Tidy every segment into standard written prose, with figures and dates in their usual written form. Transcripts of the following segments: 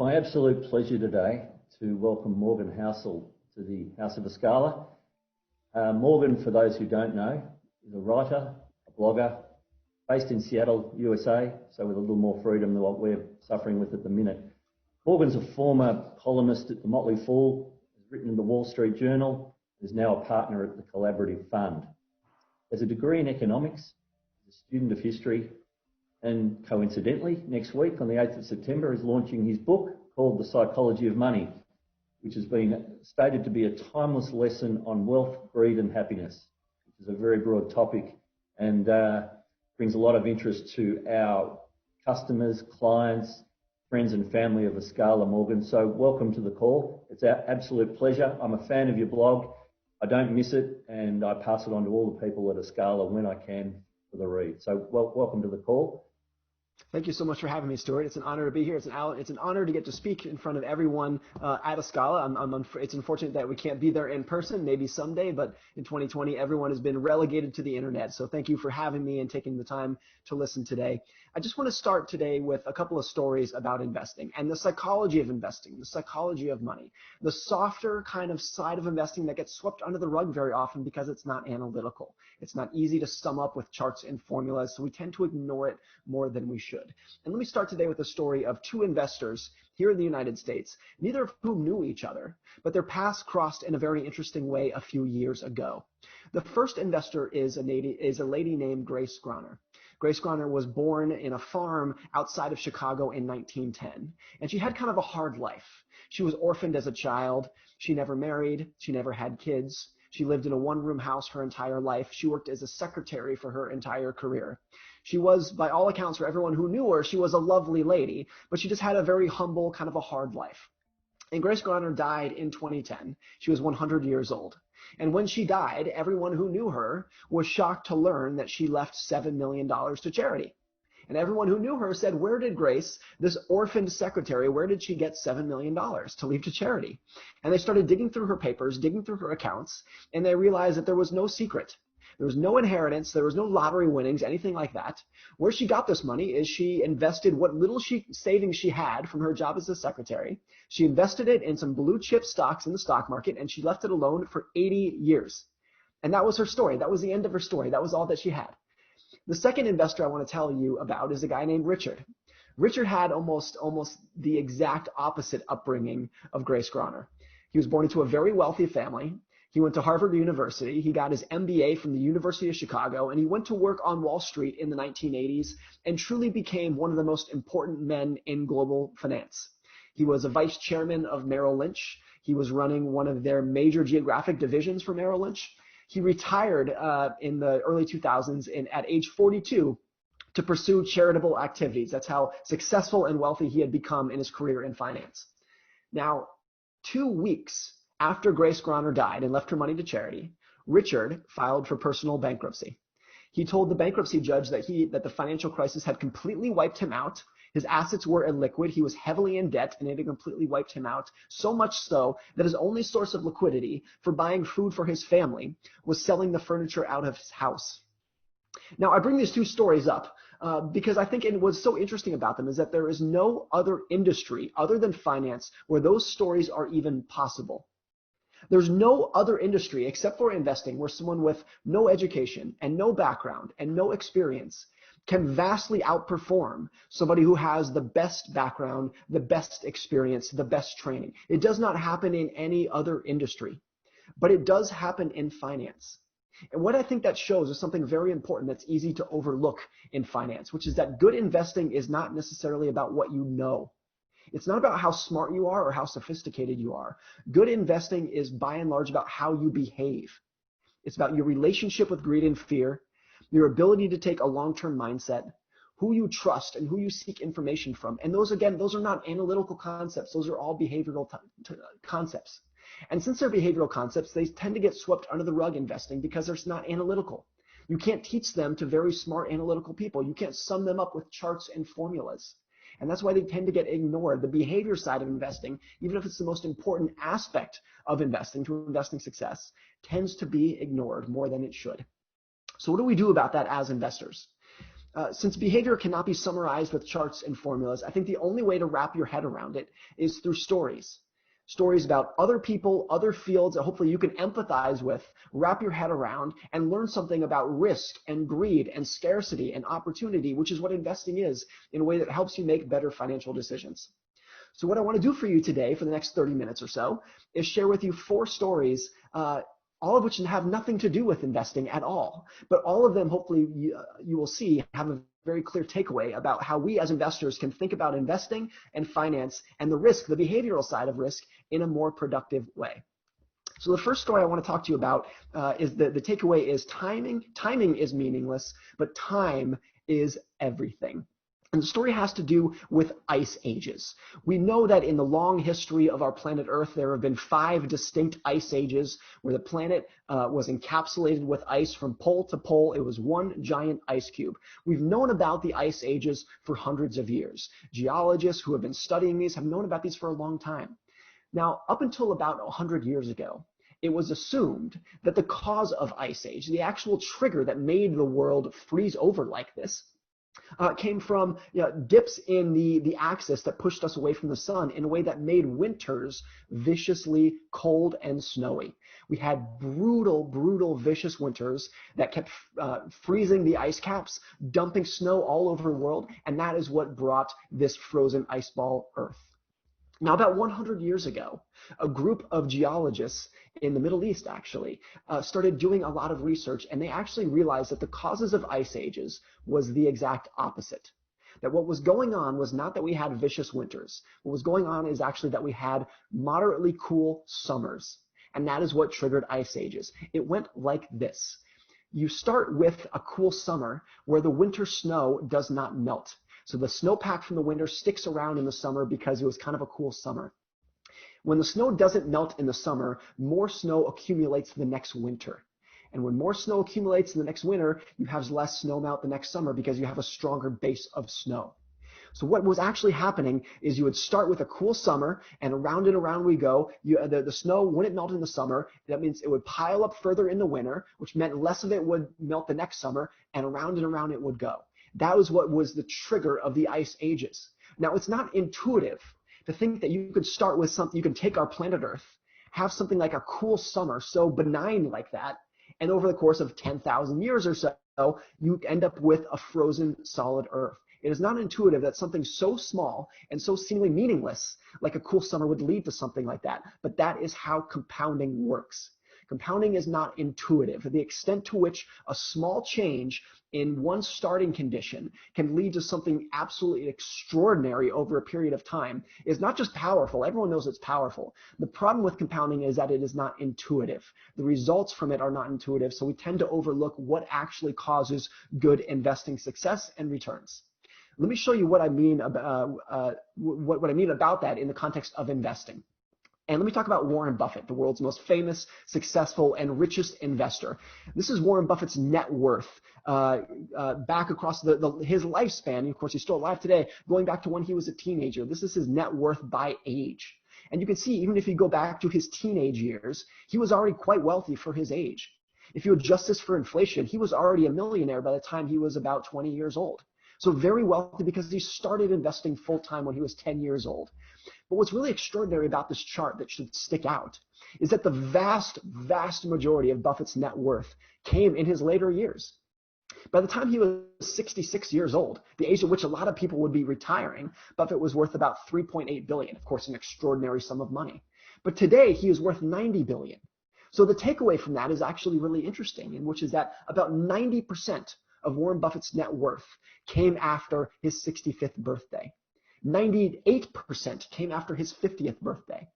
My absolute pleasure today to welcome Morgan Housel to the House of Escala. Morgan, for those who don't know, is a writer, a blogger, based in Seattle, USA, so with a little more freedom than what we're suffering with at the minute. Morgan's a former columnist at the Motley Fool, has written in the Wall Street Journal, is now a partner at the Collaborative Fund. Has a degree in economics, is a student of history, and coincidentally, next week on the 8th of September is launching his book called The Psychology of Money, which has been stated to be a timeless lesson on wealth, greed and happiness, which is a very broad topic and brings a lot of interest to our customers, clients, friends and family of Escala, Morgan. So welcome to the call. It's our absolute pleasure. I'm a fan of your blog. I don't miss it, and I pass it on to all the people at Escala when I can for the read. So welcome to the call. Thank you so much for having me, Stuart. It's an honor to be here. It's an honor to get to speak in front of everyone at Escala. It's unfortunate that we can't be there in person, maybe someday, but in 2020, everyone has been relegated to the internet. So thank you for having me and taking the time to listen today. I just want to start today with a couple of stories about investing and the psychology of investing, the psychology of money, the softer kind of side of investing that gets swept under the rug very often because it's not analytical. It's not easy to sum up with charts and formulas, so we tend to ignore it more than we should. And let me start today with a story of two investors here in the United States, neither of whom knew each other, but their paths crossed in a very interesting way a few years ago. The first investor is a lady named Grace Groner. Grace Groner was born in a farm outside of Chicago in 1910, and she had kind of a hard life. She was orphaned as a child. She never married. She never had kids. She lived in a one-room house her entire life. She worked as a secretary for her entire career. She was, by all accounts, for everyone who knew her, she was a lovely lady, but she just had a very humble, kind of a hard life. And Grace Groner died in 2010. She was 100 years old. And when she died, everyone who knew her was shocked to learn that she left $7 million to charity. And everyone who knew her said, where did Grace, this orphaned secretary, where did she get $7 million to leave to charity? And they started digging through her papers, digging through her accounts, and they realized that there was no secret. There was no inheritance. There was no lottery winnings, anything like that. Where she got this money is she invested what little savings she had from her job as a secretary. She invested it in some blue chip stocks in the stock market, and she left it alone for 80 years. And that was her story. That was the end of her story. That was all that she had. The second investor I want to tell you about is a guy named Richard. Richard had almost the exact opposite upbringing of Grace Groner. He was born into a very wealthy family. He went to Harvard University. He got his MBA from the University of Chicago, and he went to work on Wall Street in the 1980s and truly became one of the most important men in global finance. He was a vice chairman of Merrill Lynch. He was running one of their major geographic divisions for Merrill Lynch. He retired in the early 2000s at age 42 to pursue charitable activities. That's how successful and wealthy he had become in his career in finance. Now, 2 weeks after Grace Groner died and left her money to charity, Richard filed for personal bankruptcy. He told the bankruptcy judge that the financial crisis had completely wiped him out. His assets were illiquid. He was heavily in debt, and it had completely wiped him out, so much so that his only source of liquidity for buying food for his family was selling the furniture out of his house. Now, I bring these two stories up because I think what's so interesting about them is that there is no other industry other than finance where those stories are even possible. There's no other industry except for investing where someone with no education and no background and no experience can vastly outperform somebody who has the best background, the best experience, the best training. It does not happen in any other industry, but it does happen in finance. And what I think that shows is something very important that's easy to overlook in finance, which is that good investing is not necessarily about what you know. It's not about how smart you are or how sophisticated you are. Good investing is by and large about how you behave. It's about your relationship with greed and fear, your ability to take a long-term mindset, who you trust and who you seek information from. And those are not analytical concepts. Those are all behavioral concepts. And since they're behavioral concepts, they tend to get swept under the rug investing because they're not analytical. You can't teach them to very smart analytical people. You can't sum them up with charts and formulas. And that's why they tend to get ignored. The behavior side of investing, even if it's the most important aspect of investing to investing success, tends to be ignored more than it should. So what do we do about that as investors? Since behavior cannot be summarized with charts and formulas, I think the only way to wrap your head around it is through stories. Stories about other people, other fields that hopefully you can empathize with, wrap your head around, and learn something about risk and greed and scarcity and opportunity, which is what investing is, in a way that helps you make better financial decisions. So what I want to do for you today for the next 30 minutes or so is share with you 4 stories, all of which have nothing to do with investing at all. But all of them, hopefully, you will see have a very clear takeaway about how we as investors can think about investing and finance and the risk, the behavioral side of risk, in a more productive way. So the first story I want to talk to you about is the takeaway is timing. Timing is meaningless, but time is everything. And the story has to do with ice ages. We know that in the long history of our planet Earth, there have been 5 distinct ice ages where the planet was encapsulated with ice from pole to pole. It was one giant ice cube. We've known about the ice ages for hundreds of years. Geologists who have been studying these have known about these for a long time. Now, up until about 100 years ago, it was assumed that the cause of ice age, the actual trigger that made the world freeze over like this, came from dips in the axis that pushed us away from the sun in a way that made winters viciously cold and snowy. We had brutal, brutal, vicious winters that kept freezing the ice caps, dumping snow all over the world, and that is what brought this frozen ice ball Earth. Now, about 100 years ago, a group of geologists in the Middle East actually started doing a lot of research, and they actually realized that the causes of ice ages was the exact opposite. That what was going on was not that we had vicious winters. What was going on is actually that we had moderately cool summers, and that is what triggered ice ages. It went like this. You start with a cool summer where the winter snow does not melt. So the snowpack from the winter sticks around in the summer because it was kind of a cool summer. When the snow doesn't melt in the summer, more snow accumulates the next winter. And when more snow accumulates in the next winter, you have less snow melt the next summer because you have a stronger base of snow. So what was actually happening is you would start with a cool summer, and around we go. The snow wouldn't melt in the summer. That means it would pile up further in the winter, which meant less of it would melt the next summer, and around it would go. That was what was the trigger of the ice ages. Now, it's not intuitive to think that you could start with something, you can take our planet Earth, have something like a cool summer so benign like that, and over the course of 10,000 years or so, you end up with a frozen solid Earth. It is not intuitive that something so small and so seemingly meaningless like a cool summer would lead to something like that, but that is how compounding works. Compounding is not intuitive. The extent to which a small change in one starting condition can lead to something absolutely extraordinary over a period of time is not just powerful. Everyone knows it's powerful. The problem with compounding is that it is not intuitive. The results from it are not intuitive, so we tend to overlook what actually causes good investing success and returns. Let me show you what I mean about what I mean about that in the context of investing. And let me talk about Warren Buffett, the world's most famous, successful, and richest investor. This is Warren Buffett's net worth back across his lifespan. Of course, he's still alive today, going back to when he was a teenager. This is his net worth by age. And you can see, even if you go back to his teenage years, he was already quite wealthy for his age. If you adjust this for inflation, he was already a millionaire by the time he was about 20 years old. So very wealthy because he started investing full-time when he was 10 years old. But what's really extraordinary about this chart that should stick out is that the vast, vast majority of Buffett's net worth came in his later years. By the time he was 66 years old, the age at which a lot of people would be retiring, Buffett was worth about $3.8 billion, of course, an extraordinary sum of money. But today he is worth $90 billion. So the takeaway from that is actually really interesting, in which is that about 90% of Warren Buffett's net worth came after his 65th birthday. 98% came after his 50th birthday.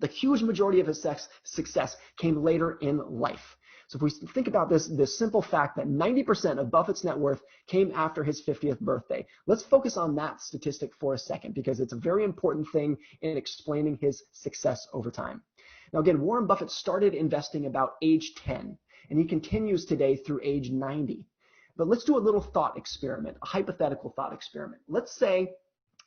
The huge majority of his success came later in life. So if we think about this simple fact that 90% of Buffett's net worth came after his 50th birthday, let's focus on that statistic for a second because it's a very important thing in explaining his success over time. Now again, Warren Buffett started investing about age 10, and he continues today through age 90. But let's do a little thought experiment, a hypothetical thought experiment. Let's say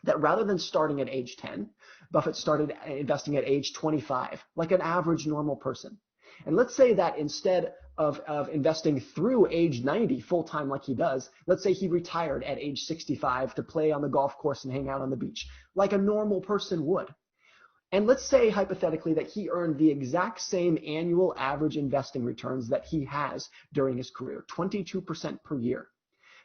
that rather than starting at age 10, Buffett started investing at age 25, like an average normal person. And let's say that instead of investing through age 90 full-time like he does, let's say he retired at age 65 to play on the golf course and hang out on the beach like a normal person would. And let's say hypothetically that he earned the exact same annual average investing returns that he has during his career, 22% per year.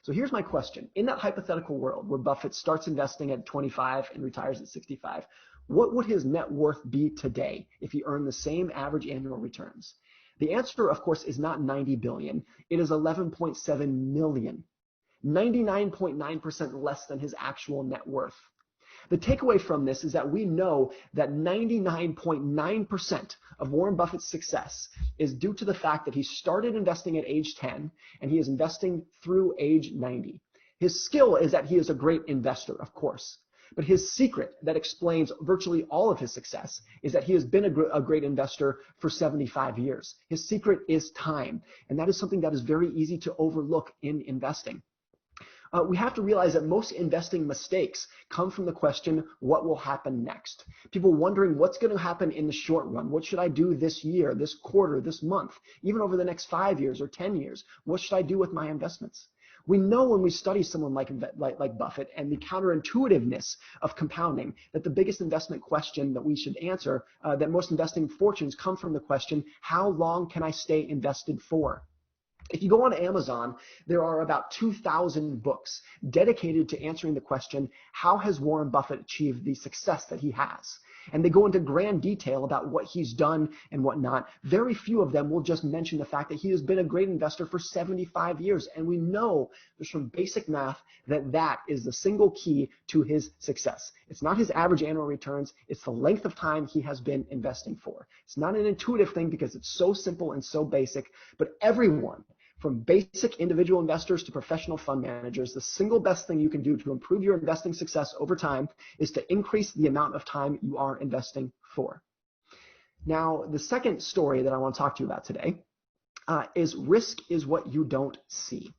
So here's my question. In that hypothetical world where Buffett starts investing at 25 and retires at 65, what would his net worth be today if he earned the same average annual returns? The answer, of course, is not 90 billion. It is 11.7 million, 99.9% less than his actual net worth. The takeaway from this is that we know that 99.9% of Warren Buffett's success is due to the fact that he started investing at age 10 and he is investing through age 90. His skill is that he is a great investor, of course. But his secret that explains virtually all of his success is that he has been a great investor for 75 years. His secret is time, and that is something that is very easy to overlook in investing. We have to realize that most investing mistakes come from the question, what will happen next? People wondering what's going to happen in the short run. What should I do this year, this quarter, this month, even over the next 5 years or 10 years? What should I do with my investments? We know when we study someone like Buffett and the counterintuitiveness of compounding that the biggest investment question that we should answer, that most investing fortunes come from the question, how long can I stay invested for? If you go on Amazon, there are about 2,000 books dedicated to answering the question, how has Warren Buffett achieved the success that he has? And they go into grand detail about what he's done and whatnot. Very few of them will just mention the fact that he has been a great investor for 75 years. And we know just from basic math that that is the single key to his success. It's not his average annual returns. It's the length of time he has been investing for. It's not an intuitive thing because it's so simple and so basic, but everyone, from basic individual investors to professional fund managers, the single best thing you can do to improve your investing success over time is to increase the amount of time you are investing for. Now, the second story that I want to talk to you about today is risk is what you don't see.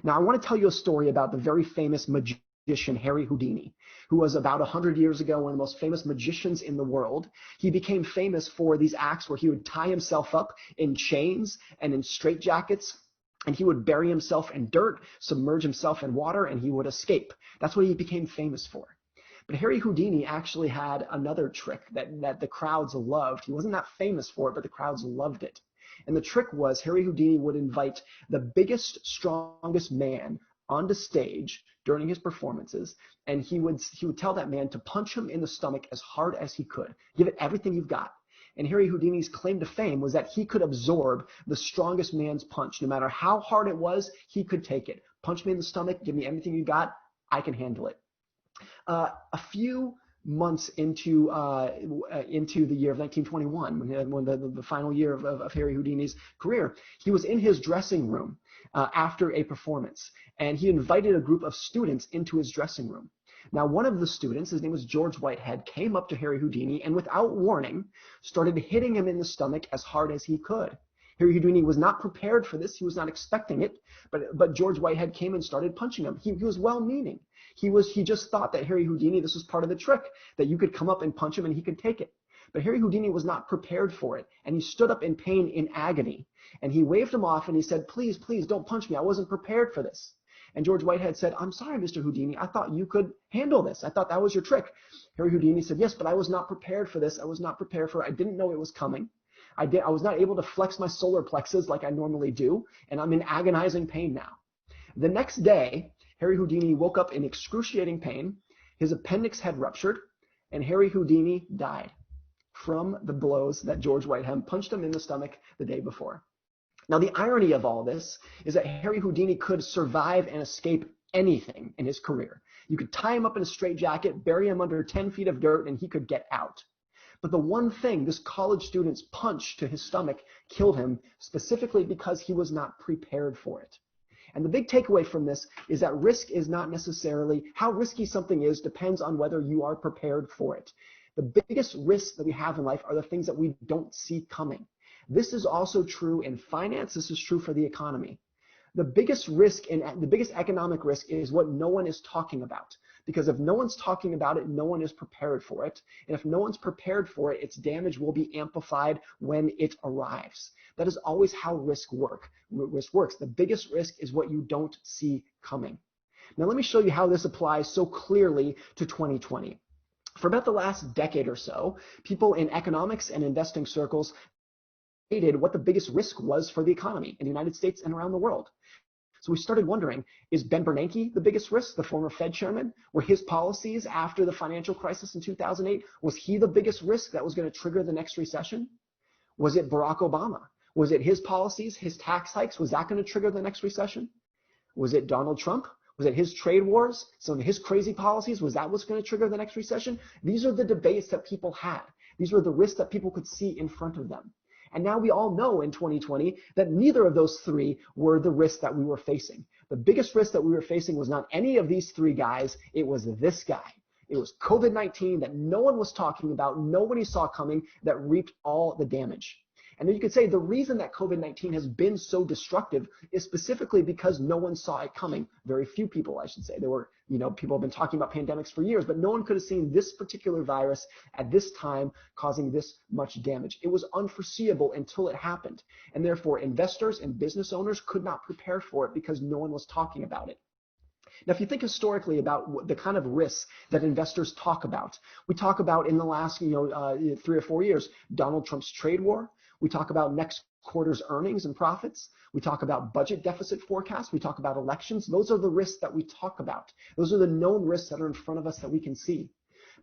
Now, I want to tell you a story about the very famous magician Harry Houdini, who was about 100 years ago one of the most famous magicians in the world. He became famous for these acts where he would tie himself up in chains and in straitjackets, and he would bury himself in dirt, submerge himself in water, and he would escape. That's what he became famous for. But Harry Houdini actually had another trick that the crowds loved. He wasn't that famous for it, but the crowds loved it. And the trick was Harry Houdini would invite the biggest, strongest man onto stage during his performances, and he would tell that man to punch him in the stomach as hard as he could. Give it everything you've got. And Harry Houdini's claim to fame was that he could absorb the strongest man's punch. No matter how hard it was, he could take it. Punch me in the stomach, give me everything you got, I can handle it. A few months into the year of 1921, when the final year of Harry Houdini's career, he was in his dressing room after a performance, and he invited a group of students into his dressing room. Now, one of the students, his name was George Whitehead, came up to Harry Houdini and without warning started hitting him in the stomach as hard as he could. Harry Houdini was not prepared for this. He was not expecting it, but George Whitehead came and started punching him. He was well-meaning. He just thought that Harry Houdini, this was part of the trick, that you could come up and punch him and he could take it. But Harry Houdini was not prepared for it, and he stood up in pain, in agony, and he waved him off and he said, please, please don't punch me. I wasn't prepared for this. And George Whitehead said, I'm sorry, Mr. Houdini. I thought you could handle this. I thought that was your trick. Harry Houdini said, yes, but I was not prepared for this. I was not prepared for it. I didn't know it was coming. I was not able to flex my solar plexus like I normally do, and I'm in agonizing pain now. The next day, Harry Houdini woke up in excruciating pain. His appendix had ruptured, and Harry Houdini died from the blows that George Whitehead punched him in the stomach the day before. Now, the irony of all this is that Harry Houdini could survive and escape anything in his career. You could tie him up in a straitjacket, bury him under 10 feet of dirt, and he could get out. But the one thing, this college student's punch to his stomach killed him specifically because he was not prepared for it. And the big takeaway from this is that risk is not necessarily, how risky something is depends on whether you are prepared for it. The biggest risks that we have in life are the things that we don't see coming. This is also true in finance. This is true for the economy. The biggest risk and the biggest economic risk is what no one is talking about. Because if no one's talking about it, no one is prepared for it. And if no one's prepared for it, its damage will be amplified when it arrives. That is always how risk works. The biggest risk is what you don't see coming. Now, let me show you how this applies so clearly to 2020. For about the last decade or so, people in economics and investing circles debated what the biggest risk was for the economy in the United States and around the world. So we started wondering, is Ben Bernanke the biggest risk, the former Fed chairman? Were his policies after the financial crisis in 2008, was he the biggest risk that was going to trigger the next recession? Was it Barack Obama? Was it his policies, his tax hikes? Was that going to trigger the next recession? Was it Donald Trump? Was it his trade wars? Some of his crazy policies? Was that what's going to trigger the next recession? These are the debates that people had. These were the risks that people could see in front of them. And now we all know in 2020 that neither of those three were the risks that we were facing. The biggest risk that we were facing was not any of these three guys. It was this guy. It was COVID-19 that no one was talking about, nobody saw coming, that reaped all the damage. And then you could say the reason that COVID-19 has been so destructive is specifically because no one saw it coming. Very few people, I should say. There were, people have been talking about pandemics for years, but no one could have seen this particular virus at this time causing this much damage. It was unforeseeable until it happened. And therefore, investors and business owners could not prepare for it because no one was talking about it. Now, if you think historically about the kind of risks that investors talk about, we talk about in the last 3 or 4 years, Donald Trump's trade war. We talk about next quarter's earnings and profits. We talk about budget deficit forecasts. We talk about elections. Those are the risks that we talk about. Those are the known risks that are in front of us that we can see.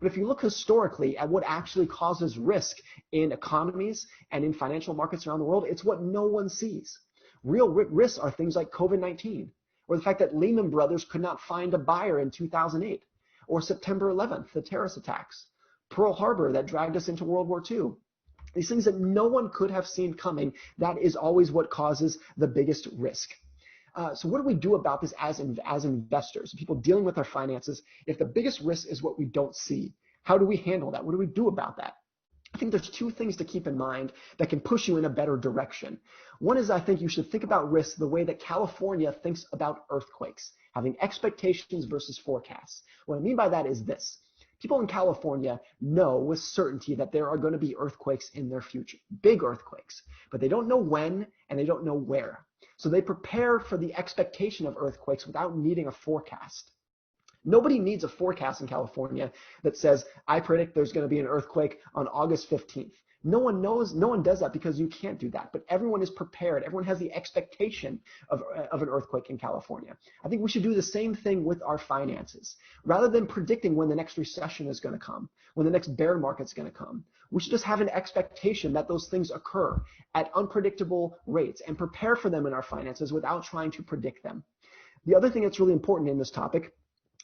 But if you look historically at what actually causes risk in economies and in financial markets around the world, it's what no one sees. Real risks are things like COVID-19, or the fact that Lehman Brothers could not find a buyer in 2008, or September 11th, the terrorist attacks, Pearl Harbor that dragged us into World War II. These things that no one could have seen coming, that is always what causes the biggest risk. So what do we do about this as investors, people dealing with our finances, if the biggest risk is what we don't see? How do we handle that? What do we do about that? I think there's two things to keep in mind that can push you in a better direction. One is, I think you should think about risk the way that California thinks about earthquakes, having expectations versus forecasts. What I mean by that is this. People in California know with certainty that there are going to be earthquakes in their future, big earthquakes, but they don't know when and they don't know where. So they prepare for the expectation of earthquakes without needing a forecast. Nobody needs a forecast in California that says, I predict there's going to be an earthquake on August 15th. No one knows, no one does that because you can't do that, but everyone is prepared. Everyone has the expectation of an earthquake in California. I think we should do the same thing with our finances. Rather than predicting when the next recession is going to come, when the next bear market's going to come, we should just have an expectation that those things occur at unpredictable rates and prepare for them in our finances without trying to predict them. The other thing that's really important in this topic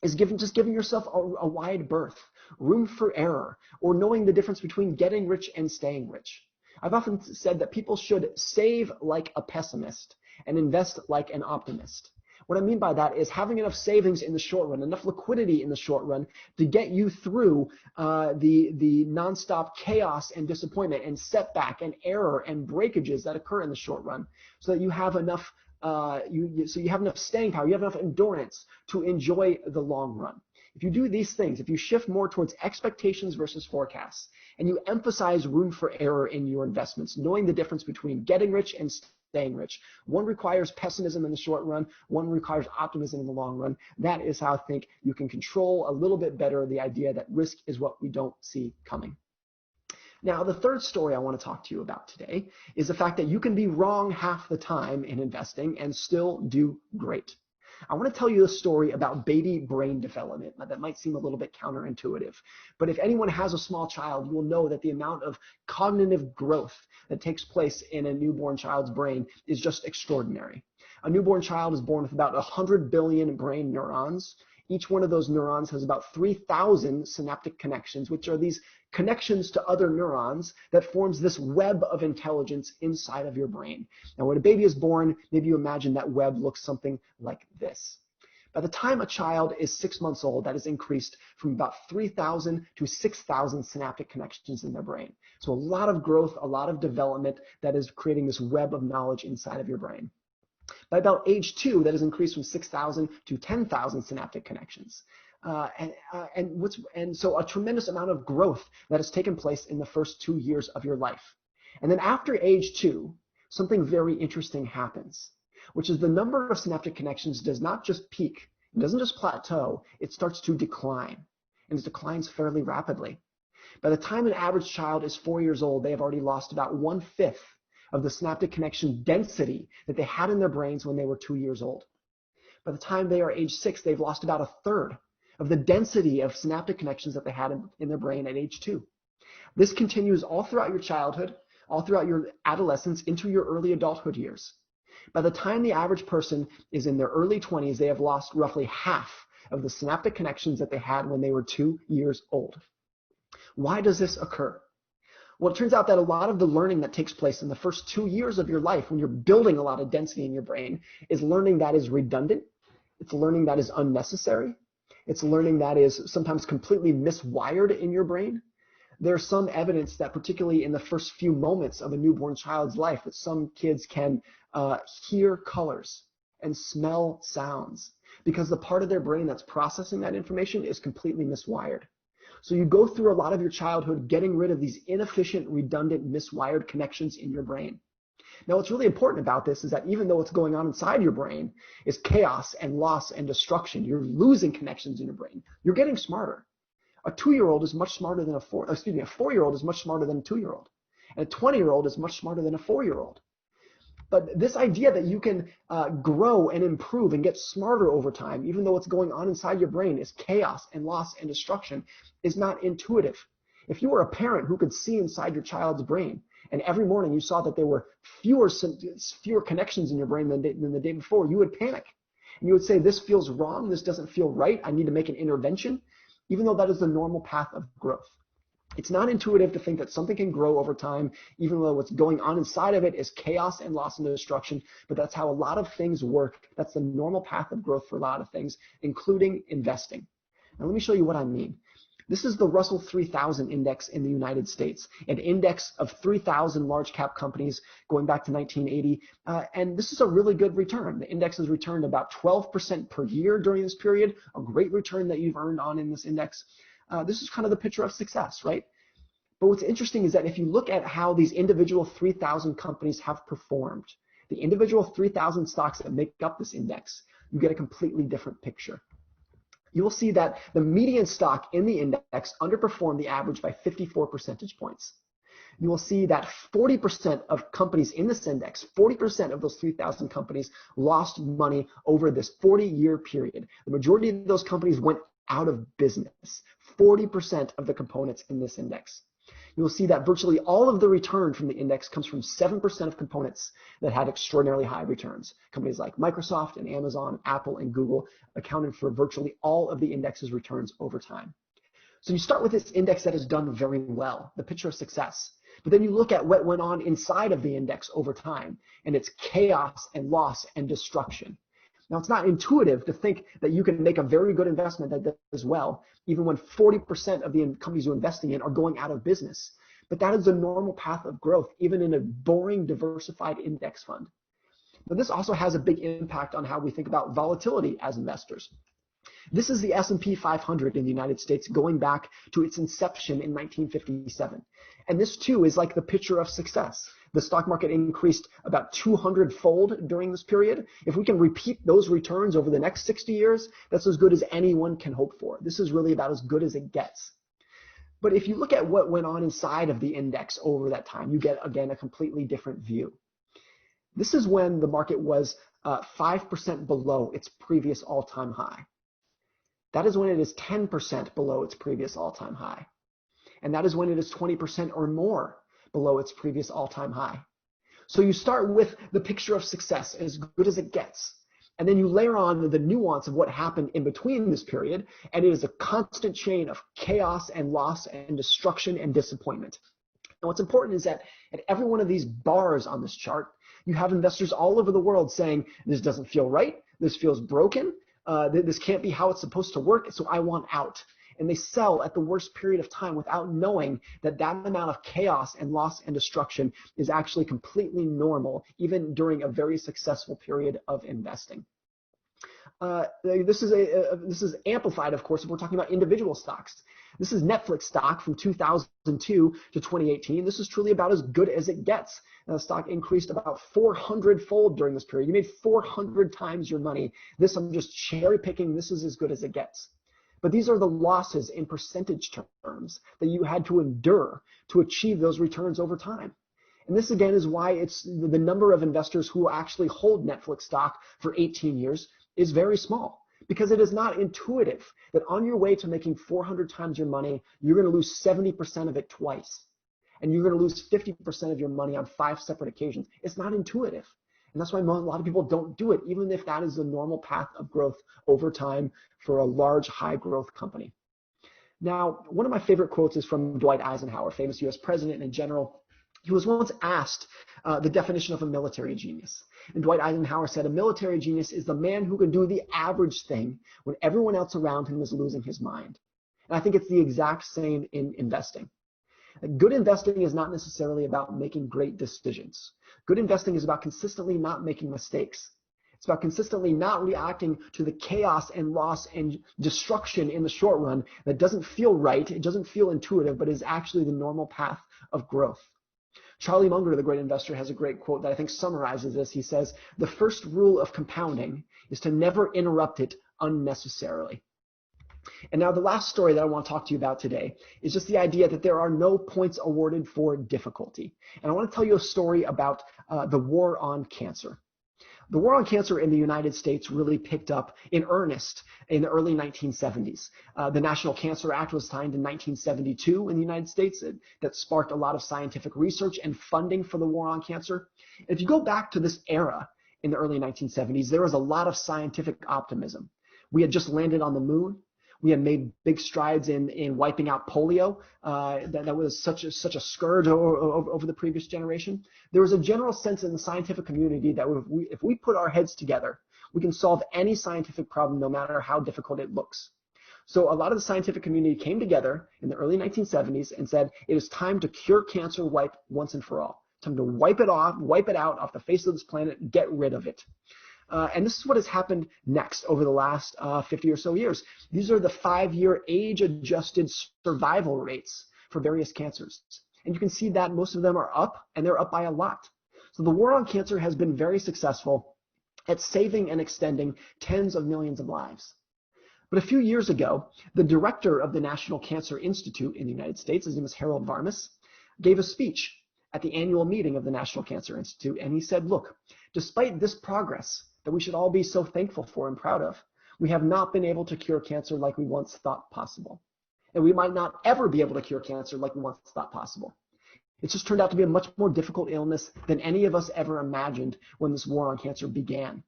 is just giving yourself a wide berth, room for error, or knowing the difference between getting rich and staying rich. I've often said that people should save like a pessimist and invest like an optimist. What I mean by that is having enough savings in the short run, enough liquidity in the short run to get you through the nonstop chaos and disappointment and setback and error and breakages that occur in the short run, so that you have enough so you have enough staying power, you have enough endurance to enjoy the long run. If you do these things, if you shift more towards expectations versus forecasts, and you emphasize room for error in your investments, knowing the difference between getting rich and staying rich, one requires pessimism in the short run, one requires optimism in the long run. That is how I think you can control a little bit better the idea that risk is what we don't see coming. Now, the third story I want to talk to you about today is the fact that you can be wrong half the time in investing and still do great. I want to tell you a story about baby brain development. That might seem a little bit counterintuitive, but if anyone has a small child, you will know that the amount of cognitive growth that takes place in a newborn child's brain is just extraordinary. A newborn child is born with about 100 billion brain neurons. Each one of those neurons has about 3,000 synaptic connections, which are these connections to other neurons that forms this web of intelligence inside of your brain. Now, when a baby is born, maybe you imagine that web looks something like this. By the time a child is 6 months old, that has increased from about 3,000 to 6,000 synaptic connections in their brain. So a lot of growth, a lot of development that is creating this web of knowledge inside of your brain. By about age 2, that has increased from 6,000 to 10,000 synaptic connections. And so a tremendous amount of growth that has taken place in the first 2 years of your life. And then after age 2, something very interesting happens, which is the number of synaptic connections does not just peak, it doesn't just plateau, it starts to decline, and it declines fairly rapidly. By the time an average child is 4 years old, they have already lost about 1/5 of the synaptic connection density that they had in their brains when they were 2 years old. By the time they are age 6, they've lost about 1/3 of the density of synaptic connections that they had in their brain at age 2. This continues all throughout your childhood, all throughout your adolescence, into your early adulthood years. By the time the average person is in their early 20s, they have lost roughly half of the synaptic connections that they had when they were 2 years old. Why does this occur? Well, it turns out that a lot of the learning that takes place in the first 2 years of your life, when you're building a lot of density in your brain, is learning that is redundant. It's learning that is unnecessary. It's learning that is sometimes completely miswired in your brain. There's some evidence that particularly in the first few moments of a newborn child's life, that some kids can hear colors and smell sounds because the part of their brain that's processing that information is completely miswired. So you go through a lot of your childhood getting rid of these inefficient, redundant, miswired connections in your brain. Now, what's really important about this is that even though what's going on inside your brain is chaos and loss and destruction, you're losing connections in your brain. You're getting smarter. A 2-year-old is much smarter than a 4-year-old is much smarter than a 2-year-old. And a 20-year-old is much smarter than a 4-year-old. But this idea that you can grow and improve and get smarter over time, even though what's going on inside your brain is chaos and loss and destruction, is not intuitive. If you were a parent who could see inside your child's brain, and every morning you saw that there were fewer connections in your brain than the day before, you would panic. And you would say, this feels wrong, this doesn't feel right, I need to make an intervention, even though that is the normal path of growth. It's not intuitive to think that something can grow over time, even though what's going on inside of it is chaos and loss and destruction, but that's how a lot of things work. That's the normal path of growth for a lot of things, including investing. Now let me show you what I mean. This is the Russell 3000 index in the United States, an index of 3,000 large cap companies going back to 1980. And this is a really good return. The index has returned about 12% per year during this period, a great return that you've earned on in this index. This is kind of the picture of success, right? But what's interesting is that if you look at how these individual 3,000 companies have performed, the individual 3,000 stocks that make up this index, you get a completely different picture. You will see that the median stock in the index underperformed the average by 54 percentage points. You will see that 40% of companies in this index, 40% of those 3,000 companies lost money over this 40-year period. The majority of those companies went out of business, 40% of the components in this index. You will see that virtually all of the return from the index comes from 7% of components that had extraordinarily high returns. Companies like Microsoft and Amazon, Apple and Google accounted for virtually all of the index's returns over time. So you start with this index that has done very well, the picture of success. But then you look at what went on inside of the index over time, and it's chaos and loss and destruction. Now, it's not intuitive to think that you can make a very good investment that does well, even when 40% of the companies you're investing in are going out of business. But that is the normal path of growth, even in a boring, diversified index fund. But this also has a big impact on how we think about volatility as investors. This is the S&P 500 in the United States going back to its inception in 1957. And this too is like the picture of success. The stock market increased about 200-fold during this period. If we can repeat those returns over the next 60 years, that's as good as anyone can hope for. This is really about as good as it gets. But if you look at what went on inside of the index over that time, you get, again, a completely different view. This is when the market was 5% below its previous all-time high. That is when it is 10% below its previous all-time high. And that is when it is 20% or more below its previous all-time high. So you start with the picture of success, as good as it gets. And then you layer on the nuance of what happened in between this period, and it is a constant chain of chaos and loss and destruction and disappointment. And what's important is that at every one of these bars on this chart, you have investors all over the world saying, this doesn't feel right, this feels broken, this can't be how it's supposed to work, so I want out. And they sell at the worst period of time without knowing that that amount of chaos and loss and destruction is actually completely normal, even during a very successful period of investing. This is amplified, of course, if we're talking about individual stocks. This is Netflix stock from 2002 to 2018. This is truly about as good as it gets. The stock increased about 400-fold during this period. You made 400 times your money. This, I'm just cherry picking. This is as good as it gets. But these are the losses in percentage terms that you had to endure to achieve those returns over time. And this, again, is why it's the number of investors who actually hold Netflix stock for 18 years is very small, because it is not intuitive that on your way to making 400 times your money, you're going to lose 70% of it twice. And you're going to lose 50% of your money on 5 separate occasions. It's not intuitive. And that's why a lot of people don't do it, even if that is the normal path of growth over time for a large, high growth company. Now, one of my favorite quotes is from Dwight Eisenhower, famous US president and general. He was once asked the definition of a military genius. And Dwight Eisenhower said, a military genius is the man who can do the average thing when everyone else around him is losing his mind. And I think it's the exact same in investing. Good investing is not necessarily about making great decisions. Good investing is about consistently not making mistakes. It's about consistently not reacting to the chaos and loss and destruction in the short run that doesn't feel right, it doesn't feel intuitive, but is actually the normal path of growth. Charlie Munger, the great investor, has a great quote that I think summarizes this. He says, the first rule of compounding is to never interrupt it unnecessarily. And now the last story that I want to talk to you about today is just the idea that there are no points awarded for difficulty. And I want to tell you a story about the war on cancer. The war on cancer in the United States really picked up in earnest in the early 1970s. The National Cancer Act was signed in 1972 in the United States. That sparked a lot of scientific research and funding for the war on cancer. And if you go back to this era in the early 1970s, there was a lot of scientific optimism. We had just landed on the moon. We had made big strides in wiping out polio. That was such a scourge over the previous generation. There was a general sense in the scientific community that if we put our heads together, we can solve any scientific problem, no matter how difficult it looks. So a lot of the scientific community came together in the early 1970s and said, it is time to cure cancer once and for all. Time to wipe it out off the face of this planet, get rid of it. And this is what has happened next over the last 50 or so years. These are the 5-year age-adjusted survival rates for various cancers. And you can see that most of them are up, and they're up by a lot. So the war on cancer has been very successful at saving and extending tens of millions of lives. But a few years ago, the director of the National Cancer Institute in the United States, his name is Harold Varmus, gave a speech at the annual meeting of the National Cancer Institute, and he said, look, despite this progress that we should all be so thankful for and proud of, we have not been able to cure cancer like we once thought possible. And we might not ever be able to cure cancer like we once thought possible. It's just turned out to be a much more difficult illness than any of us ever imagined when this war on cancer began.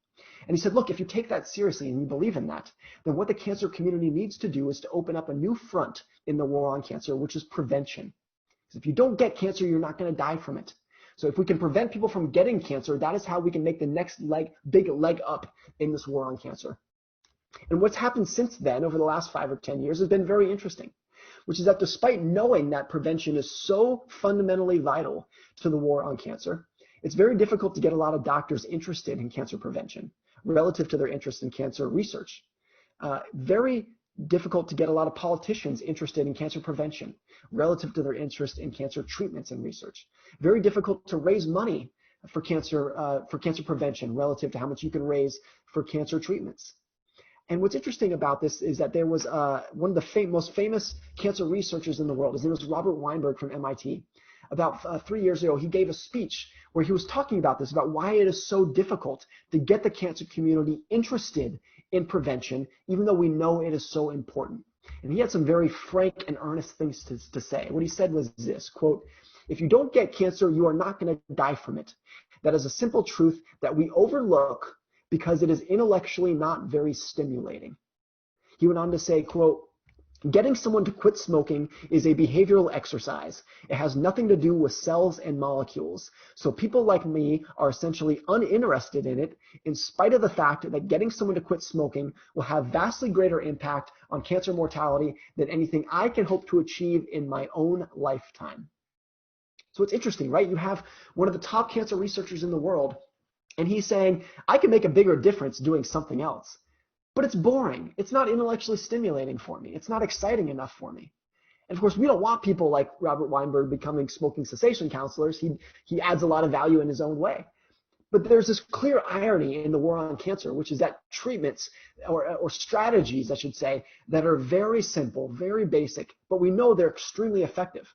And he said, look, if you take that seriously and you believe in that, then what the cancer community needs to do is to open up a new front in the war on cancer, which is prevention. Because if you don't get cancer, you're not going to die from it. So if we can prevent people from getting cancer, that is how we can make the next big leg up in this war on cancer. And what's happened since then, over the last 5 or 10 years, has been very interesting, which is that despite knowing that prevention is so fundamentally vital to the war on cancer, it's very difficult to get a lot of doctors interested in cancer prevention relative to their interest in cancer research. Very difficult to get a lot of politicians interested in cancer prevention relative to their interest in cancer treatments and research. Very difficult to raise money for cancer prevention relative to how much you can raise for cancer treatments. And what's interesting about this is that there was one of the most famous cancer researchers in the world. His name was Robert Weinberg from MIT. About 3 years ago, he gave a speech where he was talking about this, about why it is so difficult to get the cancer community interested in prevention, even though we know it is so important. And he had some very frank and earnest things to say. What he said was this, quote, if you don't get cancer, you are not going to die from it. That is a simple truth that we overlook because it is intellectually not very stimulating. He went on to say, quote, getting someone to quit smoking is a behavioral exercise. It has nothing to do with cells and molecules. So people like me are essentially uninterested in it, in spite of the fact that getting someone to quit smoking will have vastly greater impact on cancer mortality than anything I can hope to achieve in my own lifetime. So it's interesting, right? You have one of the top cancer researchers in the world, and he's saying, I can make a bigger difference doing something else. but it's boring. It's not intellectually stimulating for me. It's not exciting enough for me. And of course, we don't want people like Robert Weinberg becoming smoking cessation counselors. He adds a lot of value in his own way. But there's this clear irony in the war on cancer, which is that treatments or strategies, I should say, that are very simple, very basic, but we know they're extremely effective,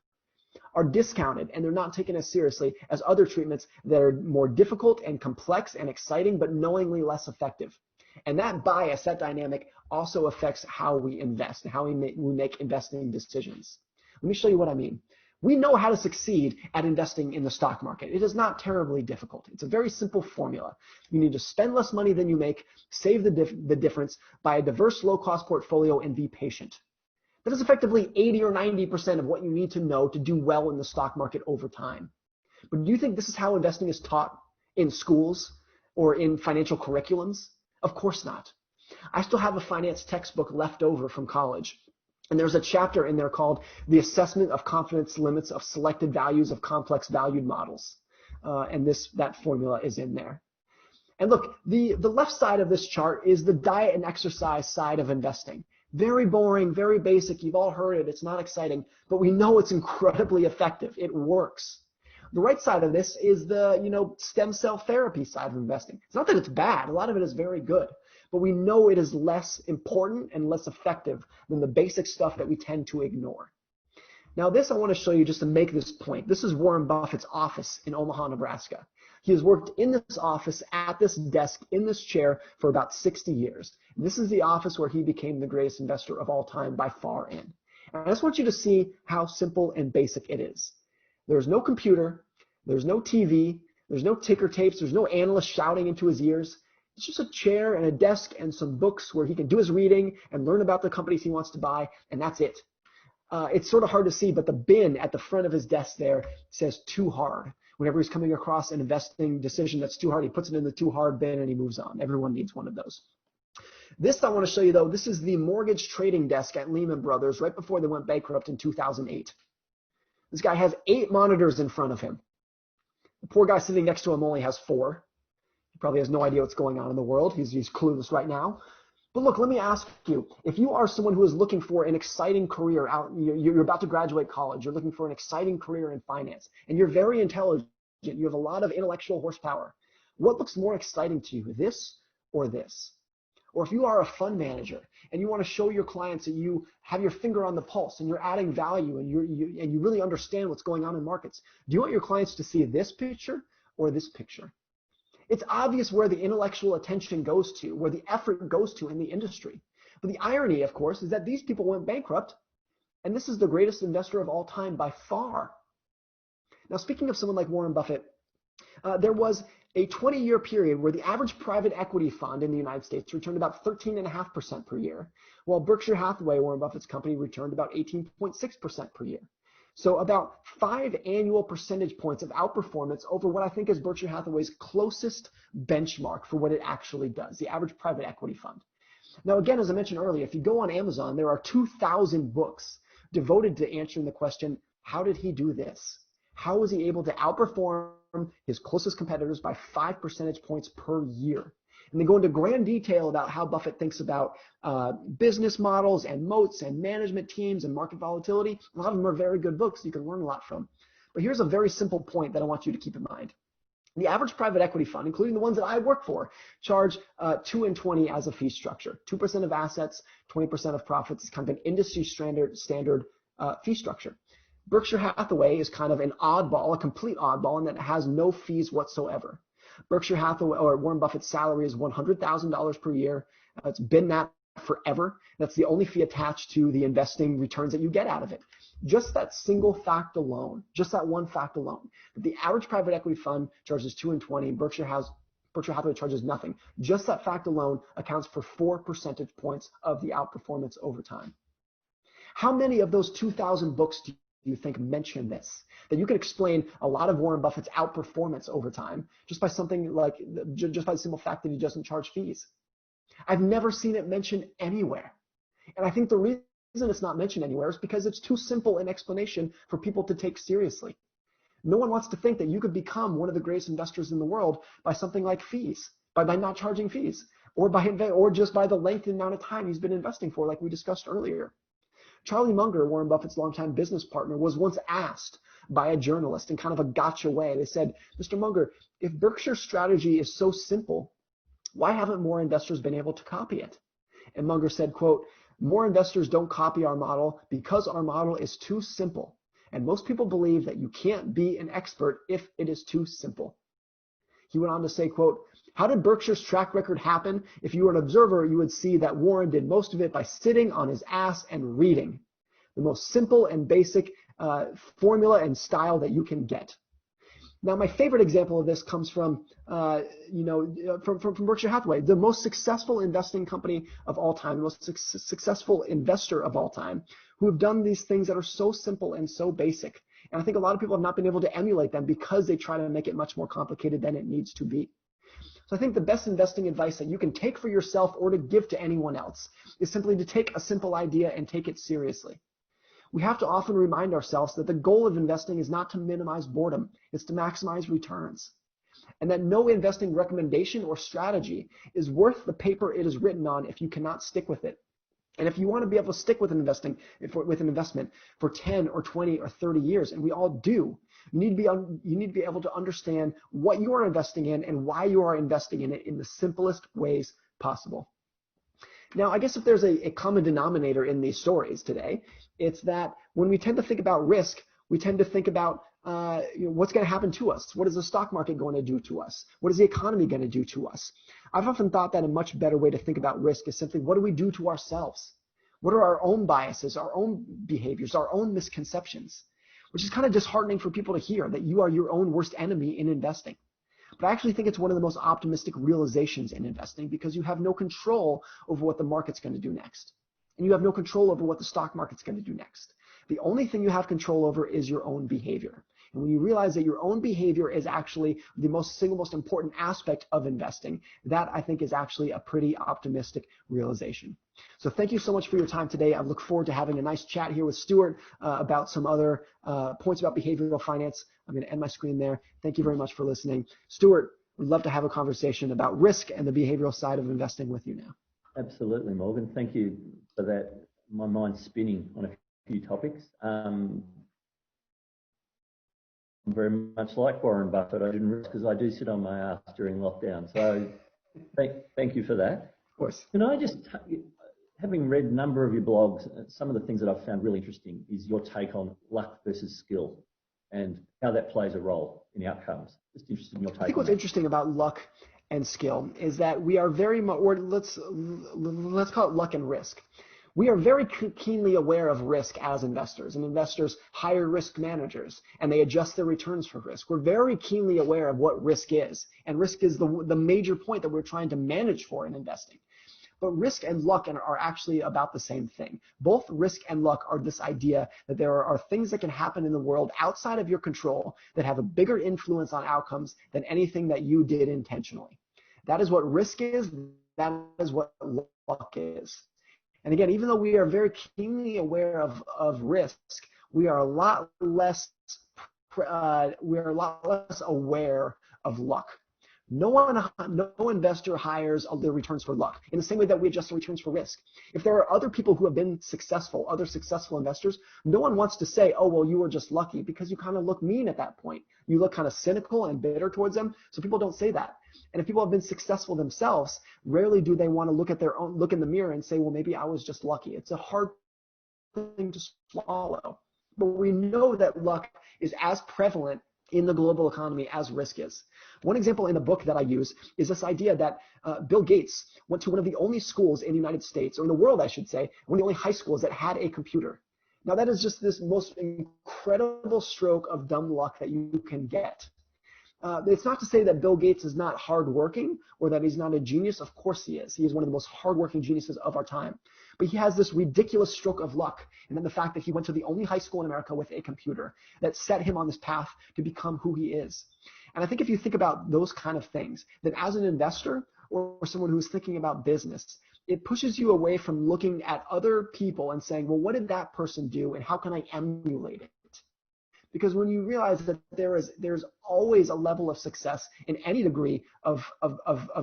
are discounted, and they're not taken as seriously as other treatments that are more difficult and complex and exciting, but knowingly less effective. And that bias, that dynamic, also affects how we invest and how we make investing decisions. Let me show you what I mean. We know how to succeed at investing in the stock market. It is not terribly difficult. It's a very simple formula. You need to spend less money than you make, save the difference, buy a diverse low-cost portfolio, and be patient. That is effectively 80 or 90% of what you need to know to do well in the stock market over time. But do you think this is how investing is taught in schools or in financial curriculums? Of course not. I still have a finance textbook left over from college. And there's a chapter in there called The Assessment of Confidence Limits of Selected Values of Complex Valued Models. And that formula is in there. And look, the left side of this chart is the diet and exercise side of investing. Very boring, very basic. You've all heard it. It's not exciting, but we know it's incredibly effective. It works. The right side of this is the, stem cell therapy side of investing. It's not that it's bad. A lot of it is very good. But we know it is less important and less effective than the basic stuff that we tend to ignore. Now this I want to show you just to make this point. This is Warren Buffett's office in Omaha, Nebraska. He has worked in this office, at this desk, in this chair for about 60 years. This is the office where he became the greatest investor of all time by far in. And I just want you to see how simple and basic it is. There's no computer, there's no TV, there's no ticker tapes, there's no analyst shouting into his ears. It's just a chair and a desk and some books where he can do his reading and learn about the companies he wants to buy, and that's it. It's sort of hard to see, but the bin at the front of his desk there says too hard. Whenever he's coming across an investing decision that's too hard, he puts it in the too hard bin and he moves on. Everyone needs one of those. This I want to show you, though, this is the mortgage trading desk at Lehman Brothers right before they went bankrupt in 2008. This guy has 8 monitors in front of him. The poor guy sitting next to him only has 4. He probably has no idea what's going on in the world. He's clueless right now. But look, let me ask you, if you are someone who is looking for an exciting career you're about to graduate college, you're looking for an exciting career in finance, and you're very intelligent, you have a lot of intellectual horsepower, what looks more exciting to you, this or this? Or if you are a fund manager and you want to show your clients that you have your finger on the pulse and you're adding value and you really understand what's going on in markets, do you want your clients to see this picture or this picture? It's obvious where the intellectual attention goes to, where the effort goes to in the industry. But the irony, of course, is that these people went bankrupt, and this is the greatest investor of all time by far. Now, speaking of someone like Warren Buffett, there was a 20-year period where the average private equity fund in the United States returned about 13.5% per year, while Berkshire Hathaway, Warren Buffett's company, returned about 18.6% per year. So about 5 annual percentage points of outperformance over what I think is Berkshire Hathaway's closest benchmark for what it actually does, the average private equity fund. Now, again, as I mentioned earlier, if you go on Amazon, there are 2,000 books devoted to answering the question, how did he do this? How was he able to outperform his closest competitors by 5 percentage points per year? And they go into grand detail about how Buffett thinks about business models and moats and management teams and market volatility. A lot of them are very good books you can learn a lot from. But here's a very simple point that I want you to keep in mind. The average private equity fund, including the ones that I work for, charge 2 and 20 as a fee structure. 2% of assets, 20% of profits is kind of an industry standard fee structure. Berkshire Hathaway is kind of an oddball, a complete oddball, in that it has no fees whatsoever. Berkshire Hathaway or Warren Buffett's salary is $100,000 per year. It's been that forever. That's the only fee attached to the investing returns that you get out of it. Just that single fact alone, just that one fact alone, that the average private equity fund charges 2 and 20, Berkshire Hathaway charges nothing. Just that fact alone accounts for 4 percentage points of the outperformance over time. How many of those 2,000 books do you think mention this? That you can explain a lot of Warren Buffett's outperformance over time just by something like, just by the simple fact that he doesn't charge fees. I've never seen it mentioned anywhere. And I think the reason it's not mentioned anywhere is because it's too simple an explanation for people to take seriously. No one wants to think that you could become one of the greatest investors in the world by something like fees, by not charging fees. or just by the length and amount of time he's been investing for, like we discussed earlier. Charlie Munger, Warren Buffett's longtime business partner, was once asked by a journalist in kind of a gotcha way. They said, Mr. Munger, if Berkshire's strategy is so simple, why haven't more investors been able to copy it? And Munger said, quote, more investors don't copy our model because our model is too simple. And most people believe that you can't be an expert if it is too simple. He went on to say, quote, how did Berkshire's track record happen? If you were an observer, you would see that Warren did most of it by sitting on his ass and reading. The most simple and basic formula and style that you can get. Now, my favorite example of this comes from Berkshire Hathaway, the most successful investing company of all time, the most successful investor of all time, who have done these things that are so simple and so basic. And I think a lot of people have not been able to emulate them because they try to make it much more complicated than it needs to be. So I think the best investing advice that you can take for yourself or to give to anyone else is simply to take a simple idea and take it seriously. We have to often remind ourselves that the goal of investing is not to minimize boredom, it's to maximize returns. And that no investing recommendation or strategy is worth the paper it is written on if you cannot stick with it. And if you want to be able to stick with an investment for 10 or 20 or 30 years, and we all do, you need to be able to understand what you are investing in and why you are investing in it in the simplest ways possible. Now, I guess if there's a common denominator in these stories today, it's that when we tend to think about risk, we tend to think about what's going to happen to us. What is the stock market going to do to us? What is the economy going to do to us? I've often thought that a much better way to think about risk is simply, what do we do to ourselves? What are our own biases, our own behaviors, our own misconceptions? Which is kind of disheartening for people to hear, that you are your own worst enemy in investing. But I actually think it's one of the most optimistic realizations in investing, because you have no control over what the market's going to do next. And you have no control over what the stock market's going to do next. The only thing you have control over is your own behavior. And when you realize that your own behavior is actually the single most important aspect of investing, that I think is actually a pretty optimistic realization. So thank you so much for your time today. I look forward to having a nice chat here with Stuart about some other points about behavioral finance. I'm going to end my screen there. Thank you very much for listening. Stuart, we'd love to have a conversation about risk and the behavioral side of investing with you now. Absolutely, Morgan. Thank you for that. My mind's spinning on a few topics. I'm very much like Warren Buffett. I didn't risk because I do sit on my ass during lockdown. So thank you for that. Of course. Can I just, having read a number of your blogs, some of the things that I've found really interesting is your take on luck versus skill and how that plays a role in outcomes. Just interested in your take. I think what's interesting about luck and skill is that we are very much, or let's call it luck and risk. We are very keenly aware of risk as investors, and investors hire risk managers and they adjust their returns for risk. We're very keenly aware of what risk is, and risk is the major point that we're trying to manage for in investing. But risk and luck are actually about the same thing. Both risk and luck are this idea that there are things that can happen in the world outside of your control that have a bigger influence on outcomes than anything that you did intentionally. That is what risk is. That is what luck is. And again, even though we are very keenly aware of risk, we are a lot less aware of luck. No investor hires their returns for luck in the same way that we adjust the returns for risk. If there are other people who have been successful, other successful investors, no one wants to say, oh, well, you were just lucky, because you kind of look mean at that point. You look kind of cynical and bitter towards them. So people don't say that. And if people have been successful themselves, rarely do they want to look in the mirror and say, well, maybe I was just lucky. It's a hard thing to swallow. But we know that luck is as prevalent in the global economy as risk is. One example in the book that I use is this idea that Bill Gates went to one of the only schools in the United States, or in the world, I should say, one of the only high schools that had a computer. Now, that is just this most incredible stroke of dumb luck that you can get. It's not to say that Bill Gates is not hardworking or that he's not a genius. Of course he is. He is one of the most hardworking geniuses of our time. But he has this ridiculous stroke of luck. And then the fact that he went to the only high school in America with a computer that set him on this path to become who he is. And I think if you think about those kind of things, then as an investor or someone who's thinking about business, it pushes you away from looking at other people and saying, well, what did that person do and how can I emulate it? Because when you realize that there's always a level of success in any degree of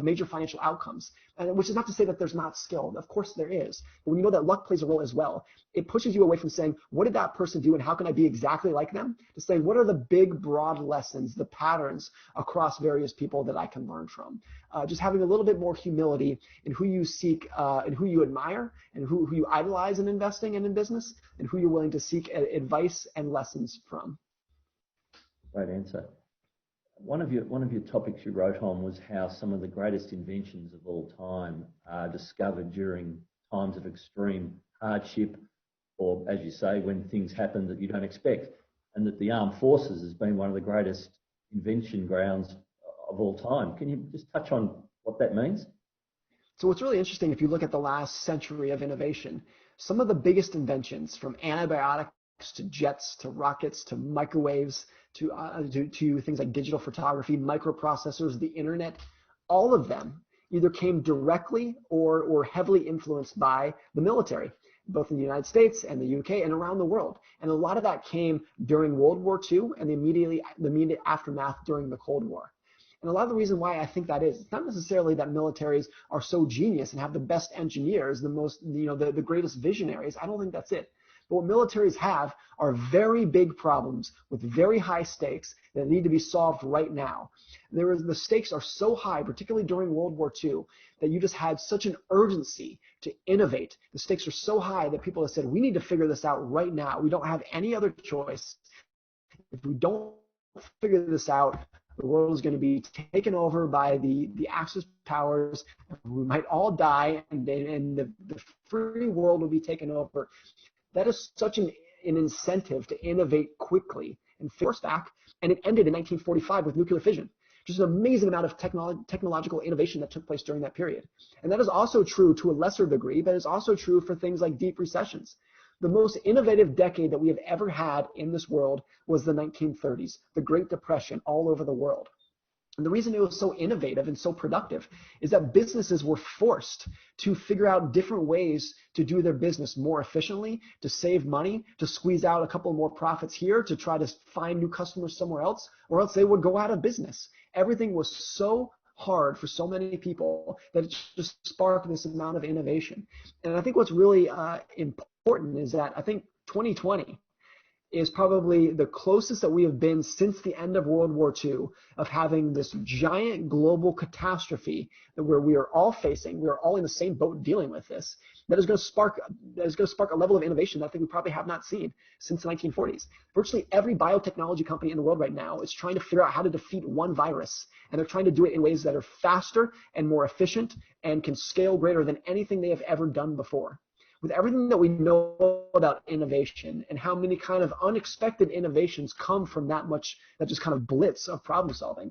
major financial outcomes, And which is not to say that there's not skill. Of course there is. But when you know that luck plays a role as well, it pushes you away from saying, what did that person do and how can I be exactly like them? To saying, what are the big, broad lessons, the patterns across various people that I can learn from? Just having a little bit more humility in who you seek and who you admire and who you idolize in investing and in business and who you're willing to seek advice and lessons from. Great answer. One of your topics you wrote on was how some of the greatest inventions of all time are discovered during times of extreme hardship, or as you say, when things happen that you don't expect, and that the armed forces has been one of the greatest invention grounds of all time. Can you just touch on what that means? So what's really interesting, if you look at the last century of innovation, some of the biggest inventions, from antibiotics to jets to rockets to microwaves to things like digital photography, microprocessors, the internet, all of them either came directly or were heavily influenced by the military, both in the United States and the UK and around the world. And a lot of that came during World War II and the immediate aftermath during the Cold War. And a lot of the reason why I think that is, it's not necessarily that militaries are so genius and have the best engineers, the greatest visionaries. I don't think that's it. But what militaries have are very big problems with very high stakes that need to be solved right now. The stakes are so high, particularly during World War II, that you just had such an urgency to innovate. The stakes are so high that people have said, we need to figure this out right now. We don't have any other choice. If we don't figure this out, the world is going to be taken over by the Axis powers. We might all die, and the free world will be taken over. That is such an incentive to innovate quickly and force back. And it ended in 1945 with nuclear fission. Just an amazing amount of technological innovation that took place during that period. And that is also true to a lesser degree, but it's also true for things like deep recessions. The most innovative decade that we have ever had in this world was the 1930s, the Great Depression all over the world. And the reason it was so innovative and so productive is that businesses were forced to figure out different ways to do their business more efficiently, to save money, to squeeze out a couple more profits here, to try to find new customers somewhere else, or else they would go out of business. Everything was so hard for so many people that it just sparked this amount of innovation. And I think what's really important is that I think 2020 is probably the closest that we have been since the end of World War II of having this giant global catastrophe where we are all in the same boat dealing with this, that is going to spark a level of innovation that I think we probably have not seen since the 1940s. Virtually every biotechnology company in the world right now is trying to figure out how to defeat one virus, and they're trying to do it in ways that are faster and more efficient and can scale greater than anything they have ever done before. With everything that we know about innovation and how many kind of unexpected innovations come from that just kind of blitz of problem solving,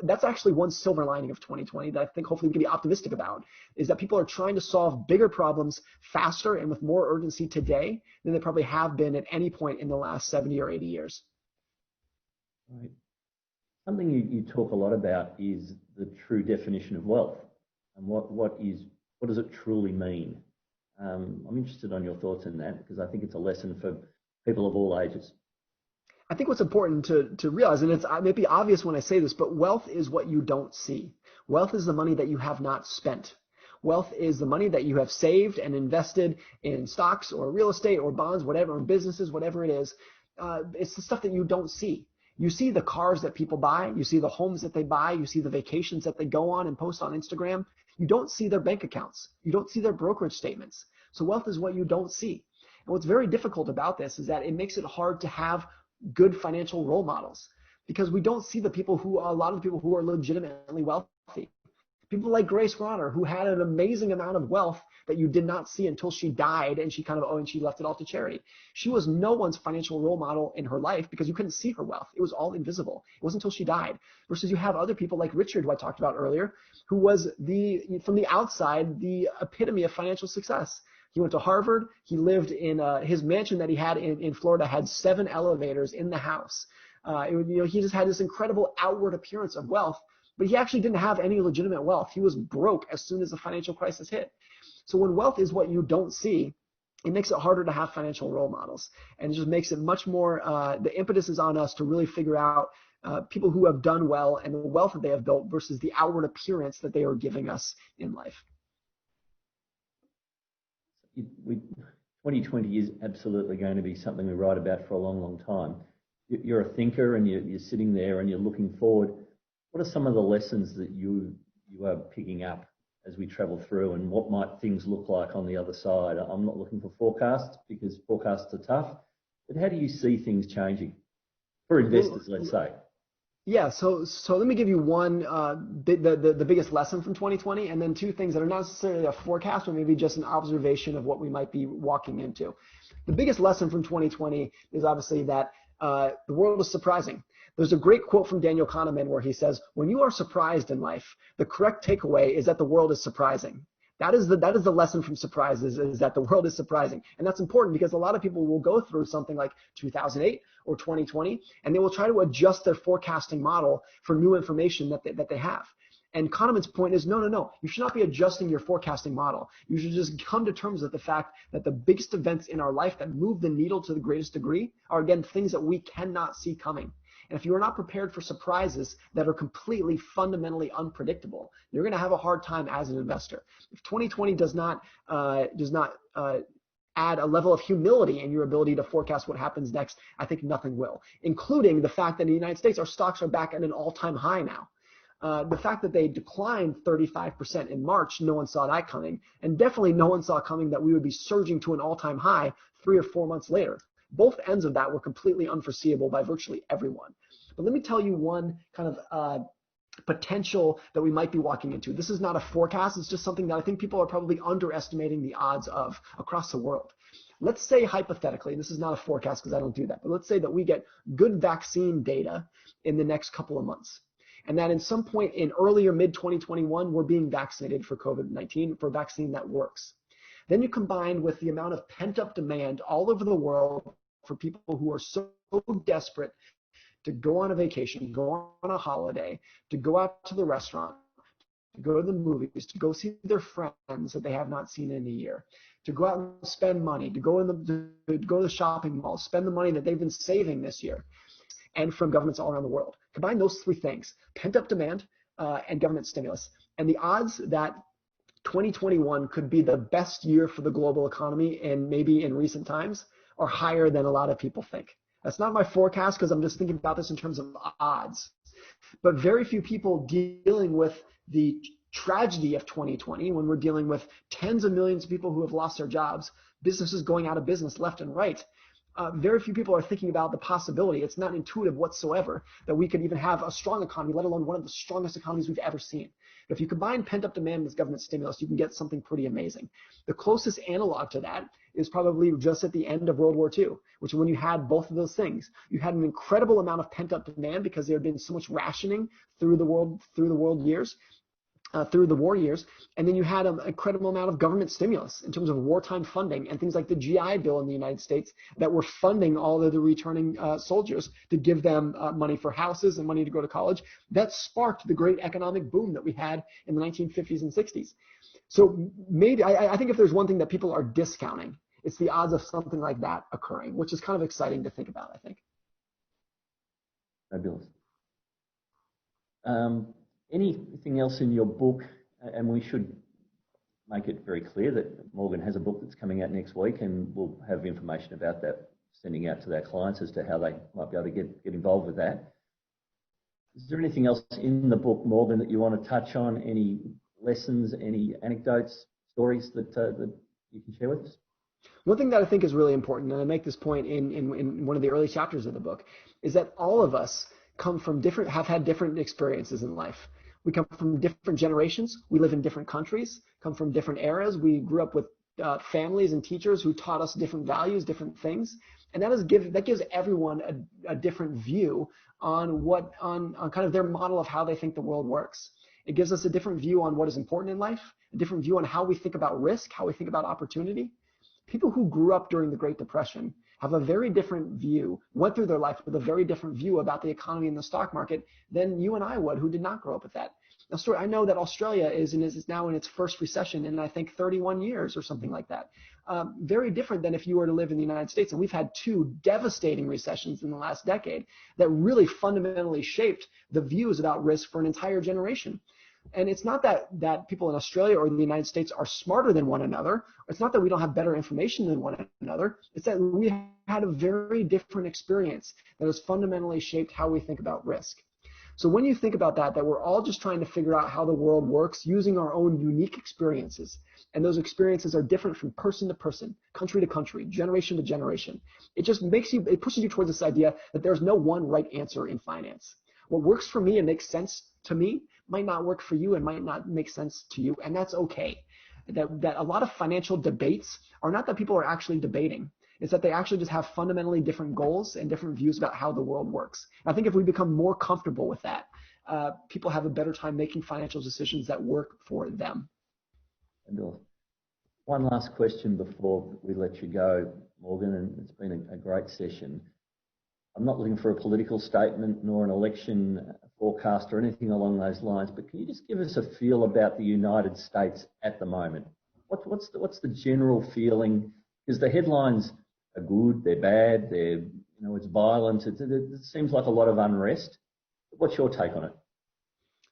that's actually one silver lining of 2020 that I think hopefully we can be optimistic about, is that people are trying to solve bigger problems faster and with more urgency today than they probably have been at any point in the last 70 or 80 years. Right. Something you talk a lot about is the true definition of wealth, and what does it truly mean? I'm interested on your thoughts on that, because I think it's a lesson for people of all ages. I think what's important to realize, and it may be obvious when I say this, but wealth is what you don't see. Wealth is the money that you have not spent. Wealth is the money that you have saved and invested in stocks or real estate or bonds, whatever, or businesses, whatever it is. It's the stuff that you don't see. You see the cars that people buy. You see the homes that they buy. You see the vacations that they go on and post on Instagram. You don't see their bank accounts. You don't see their brokerage statements. So wealth is what you don't see. And what's very difficult about this is that it makes it hard to have good financial role models, because we don't see a lot of the people who are legitimately wealthy. People like Grace Rauner, who had an amazing amount of wealth that you did not see until she died, and she left it all to charity. She was no one's financial role model in her life because you couldn't see her wealth. It was all invisible. It wasn't until she died. Versus you have other people like Richard, who I talked about earlier, who was from the outside, the epitome of financial success. He went to Harvard. He lived in his mansion that he had in Florida, had 7 elevators in the house. He just had this incredible outward appearance of wealth, but he actually didn't have any legitimate wealth. He was broke as soon as the financial crisis hit. So when wealth is what you don't see, it makes it harder to have financial role models, and it just makes it much more, the impetus is on us to really figure out people who have done well and the wealth that they have built versus the outward appearance that they are giving us in life. we 2020 is absolutely going to be something we write about for a long, long time. You're a thinker and you're sitting there and you're looking forward. What are some of the lessons that you are picking up as we travel through, and what might things look like on the other side? I'm not looking for forecasts because forecasts are tough, but how do you see things changing for investors, let's say? Yeah, so let me give you one, the biggest lesson from 2020, and then two things that are not necessarily a forecast, but maybe just an observation of what we might be walking into. The biggest lesson from 2020 is obviously that the world is surprising. There's a great quote from Daniel Kahneman where he says, when you are surprised in life, the correct takeaway is that the world is surprising. That is the lesson from surprises, is that the world is surprising. And that's important because a lot of people will go through something like 2008 or 2020, and they will try to adjust their forecasting model for new information that they have. And Kahneman's point is, no. You should not be adjusting your forecasting model. You should just come to terms with the fact that the biggest events in our life that move the needle to the greatest degree are, again, things that we cannot see coming. And if you are not prepared for surprises that are completely fundamentally unpredictable, you're going to have a hard time as an investor. If 2020 does not add a level of humility in your ability to forecast what happens next, I think nothing will, including the fact that in the United States, our stocks are back at an all-time high now. The fact that they declined 35% in March, no one saw that coming. And definitely no one saw coming that we would be surging to an all-time high 3 or 4 months later. Both ends of that were completely unforeseeable by virtually everyone. But let me tell you one kind of potential that we might be walking into. This is not a forecast. It's just something that I think people are probably underestimating the odds of across the world. Let's say hypothetically, this is not a forecast because I don't do that, but let's say that we get good vaccine data in the next couple of months. And that in some point in early or mid 2021, we're being vaccinated for COVID-19 for a vaccine that works. Then you combine with the amount of pent-up demand all over the world for people who are so desperate to go on a vacation, go on a holiday, to go out to the restaurant, to go to the movies, to go see their friends that they have not seen in a year, to go out and spend money, to go to the shopping mall, spend the money that they've been saving this year, and from governments all around the world. Combine those three things, pent-up demand and government stimulus, and the odds that 2021 could be the best year for the global economy and maybe in recent times are higher than a lot of people think. That's not my forecast because I'm just thinking about this in terms of odds. But very few people dealing with the tragedy of 2020, when we're dealing with tens of millions of people who have lost their jobs, businesses going out of business left and right. Very few people are thinking about the possibility, it's not intuitive whatsoever, that we could even have a strong economy, let alone one of the strongest economies we've ever seen. But if you combine pent-up demand with government stimulus, you can get something pretty amazing. The closest analog to that is probably just at the end of World War II, which when you had both of those things, you had an incredible amount of pent-up demand because there had been so much rationing through the war years, and then you had an incredible amount of government stimulus in terms of wartime funding and things like the GI Bill in the United States that were funding all of the returning soldiers to give them money for houses and money to go to college. That sparked the great economic boom that we had in the 1950s and 60s. So maybe I think if there's one thing that people are discounting, it's the odds of something like that occurring, which is kind of exciting to think about, I think. Fabulous. Anything else in your book, and we should make it very clear that Morgan has a book that's coming out next week, and we'll have information about that sending out to their clients as to how they might be able to get involved with that. Is there anything else in the book, Morgan, that you want to touch on? Any lessons, any anecdotes, stories that you can share with us? One thing that I think is really important, and I make this point in one of the early chapters of the book, is that all of us have had different experiences in life. We come from different generations. We live in different countries, come from different eras. We grew up with families and teachers who taught us different values, different things. And that gives everyone a different view on kind of their model of how they think the world works. It gives us a different view on what is important in life, a different view on how we think about risk, how we think about opportunity. People who grew up during the Great Depression have a very different view, went through their life with a very different view about the economy and the stock market than you and I would, who did not grow up with that. Now, I know that Australia is now in its first recession in, I think, 31 years or something like that. Very different than if you were to live in the United States. And we've had 2 devastating recessions in the last decade that really fundamentally shaped the views about risk for an entire generation. And it's not that people in Australia or the United States are smarter than one another. It's not that we don't have better information than one another. It's that we had a very different experience that has fundamentally shaped how we think about risk. So when you think about that we're all just trying to figure out how the world works using our own unique experiences. And those experiences are different from person to person, country to country, generation to generation. It just it pushes you towards this idea that there's no one right answer in finance. What works for me and makes sense to me might not work for you and might not make sense to you, and that's okay. That a lot of financial debates are not that people are actually debating. It's that they actually just have fundamentally different goals and different views about how the world works. And I think if we become more comfortable with that, people have a better time making financial decisions that work for them. And one last question before we let you go, Morgan, and it's been a great session. I'm not looking for a political statement nor an election forecast or anything along those lines, but can you just give us a feel about the United States at the moment? What's the general feeling? Because the headlines are good, they're bad, it's violent. It seems like a lot of unrest. What's your take on it?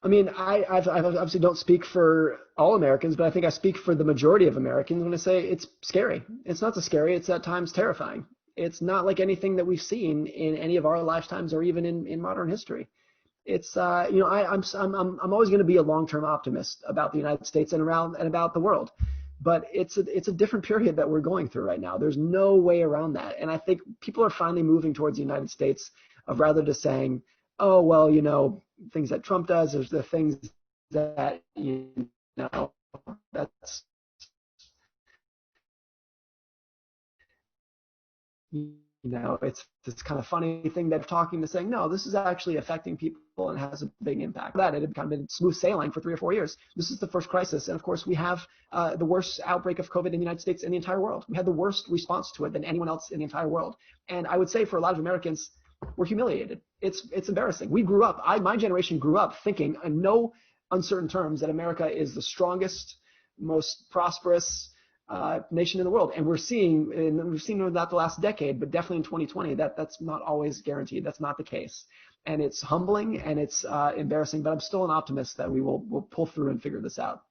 I mean, I obviously don't speak for all Americans, but I think I speak for the majority of Americans when I say it's scary. It's not so scary. It's at times terrifying. It's not like anything that we've seen in any of our lifetimes or even in modern history. It's I'm always going to be a long-term optimist about the United States and about the world, but it's a different period that we're going through right now. There's no way around that, and I think people are finally moving towards the United States of rather just saying, oh well, things that Trump does, there's the things that that's it's this kind of funny thing that talking to saying, no, this is actually affecting people and has a big impact. That it had kind of been smooth sailing for 3 or 4 years. This is the first crisis. And of course, we have the worst outbreak of COVID in the United States and the entire world. We had the worst response to it than anyone else in the entire world. And I would say for a lot of Americans, we're humiliated. It's embarrassing. We grew up, my generation grew up thinking in no uncertain terms that America is the strongest, most prosperous nation in the world. And we've seen that the last decade, but definitely in 2020, that's not always guaranteed. That's not the case. And it's humbling and it's embarrassing, but I'm still an optimist that we'll pull through and figure this out.